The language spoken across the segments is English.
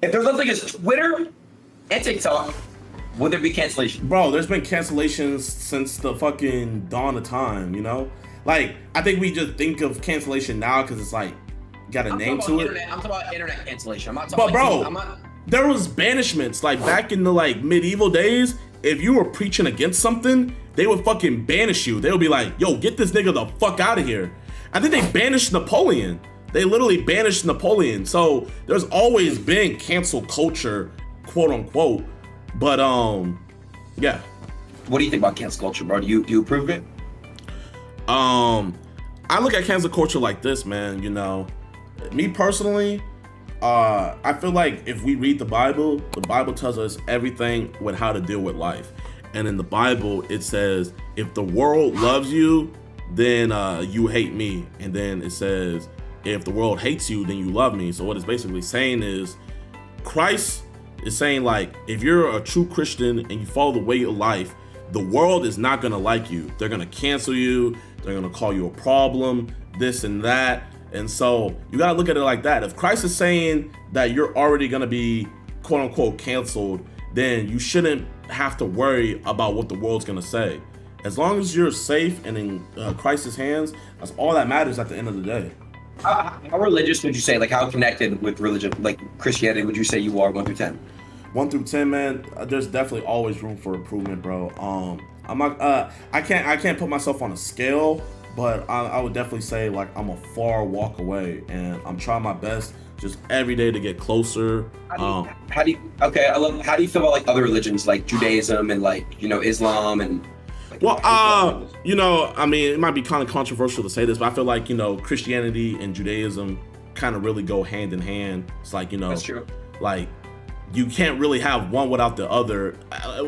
If there's nothing as Twitter and TikTok, would there be cancellation? Bro, there's been cancellations since the fucking dawn of time, you know? Like, I think we just think of cancellation now because it's like, got a name to it. I'm talking about internet cancellation. I'm not talking But bro, there was banishments. Like, back in the, like, medieval days, if you were preaching against something, they would fucking banish you. They would be like, yo, get this nigga the fuck out of here. I think they banished Napoleon. They literally banished Napoleon. So there's always been cancel culture, quote unquote. But yeah. What do you think about cancel culture, bro? Do you approve of it? I look at cancel culture like this, man. You know, me personally, I feel like if we read the Bible tells us everything with how to deal with life. And in the Bible, it says, if the world loves you, then you hate me. And then it says, if the world hates you, then you love me. So what it's basically saying is, Christ is saying, like, if you're a true Christian and you follow the way of life, the world is not gonna like you. They're gonna cancel you. They're gonna call you a problem, this and that. And so you gotta look at it like that. If Christ is saying that you're already gonna be quote unquote canceled, then you shouldn't have to worry about what the world's gonna say. As long as you're safe and in Christ's hands, that's all that matters at the end of the day. How religious would you say, like how connected with religion, like Christianity, would you say you are 1 through 10? 1 through 10, man. There's definitely always room for improvement, bro. I'm not. I can't put myself on a scale, but I would definitely say like I'm a far walk away, and I'm trying my best just every day to get closer. How do you feel about like other religions like Judaism and like, you know, Islam and like, well, you know, I mean, it might be kind of controversial to say this, but I feel like, you know, Christianity and Judaism kind of really go hand in hand. It's like, you know, that's true. Like, you can't really have one without the other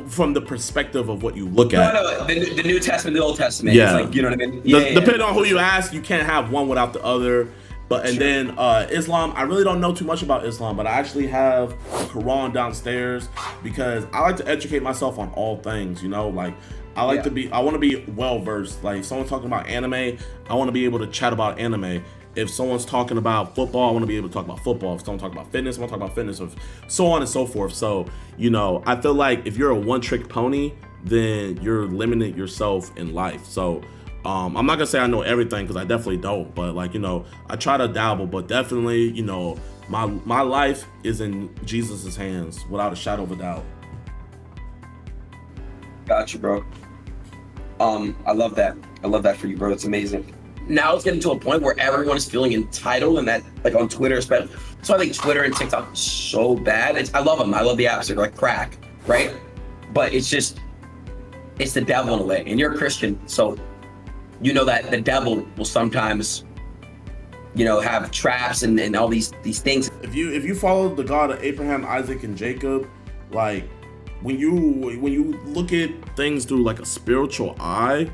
from the perspective of what you look at. No, the New Testament, the Old Testament. Yeah. It's like, you know what I mean? Yeah, depending on who you ask, you can't have one without the other. But and then Islam, I really don't know too much about Islam, but I actually have the Quran downstairs because I like to educate myself on all things, you know, like I want to be well versed. Like if someone's talking about anime, I want to be able to chat about anime. If someone's talking about football, I want to be able to talk about football. If someone's talking about fitness, I want to talk about fitness, or so on and so forth. So, you know, I feel like if you're a one-trick pony, then you're limiting yourself in life. So, I'm not gonna say I know everything because I definitely don't. But like, you know, I try to dabble. But definitely, you know, my life is in Jesus's hands without a shadow of a doubt. Gotcha, bro. I love that. I love that for you, bro. It's amazing. Now it's getting to a point where everyone is feeling entitled, and that, like on Twitter especially. So I think Twitter and TikTok is so bad. I love them. I love the apps. They're like crack, right? But it's the devil in a way. And you're a Christian, so you know that the devil will sometimes, you know, have traps and all these things. If you follow the God of Abraham, Isaac, and Jacob, like when you look at things through like a spiritual eye,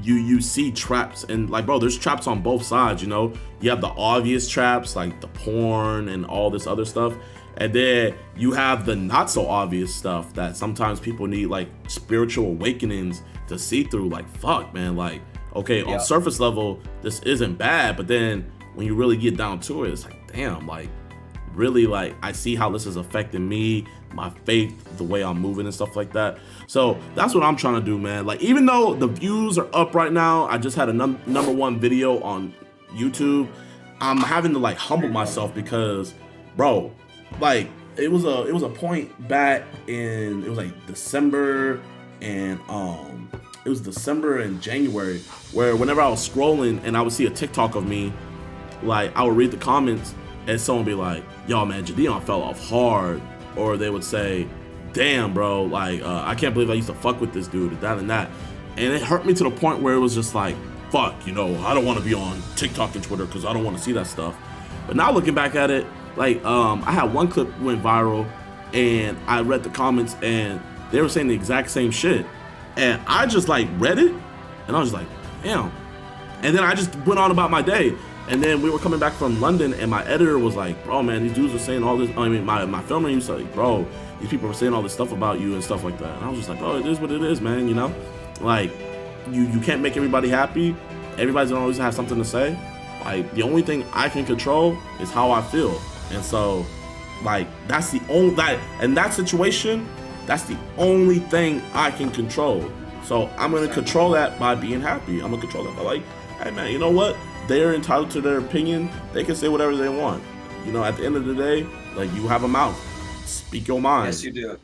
you see traps, and like, bro, there's traps on both sides. You know, you have the obvious traps like the porn and all this other stuff, and then you have the not so obvious stuff that sometimes people need like spiritual awakenings to see through. Like, fuck, man, like, okay, on surface level this isn't bad, but then when you really get down to it, it's like, damn, like really, like I see how this is affecting me, my faith, the way I'm moving and stuff like that. So that's what I'm trying to do, man. Like, even though the views are up right now, I just had a number one video on YouTube, I'm having to like humble myself because, bro, like it was a point back in, it was like December and it was December and January, where whenever I was scrolling and I would see a TikTok of me, like I would read the comments and someone would be like, yo man, Jidion fell off hard. Or they would say, damn bro, like I can't believe I used to fuck with this dude, that and that. And it hurt me to the point where it was just like, fuck, you know, I don't want to be on TikTok and Twitter because I don't want to see that stuff. But now looking back at it, like I had one clip went viral and I read the comments and they were saying the exact same shit. And I just like read it and I was like, damn. And then I just went on about my day. And then we were coming back from London and my editor was like, bro, man, these dudes were saying all this. I mean, my filmer used to like, bro, these people were saying all this stuff about you and stuff like that. And I was just like, oh, it is what it is, man, you know? Like, you can't make everybody happy. Everybody's gonna always have something to say. Like, the only thing I can control is how I feel. And so, Like that's the only that in that situation, that's the only thing I can control. So I'm gonna control that by being happy. I'm gonna control that by like, hey man, you know what? They're entitled to their opinion. They can say whatever they want. You know, at the end of the day, like you have a mouth. Speak your mind. Yes, you do.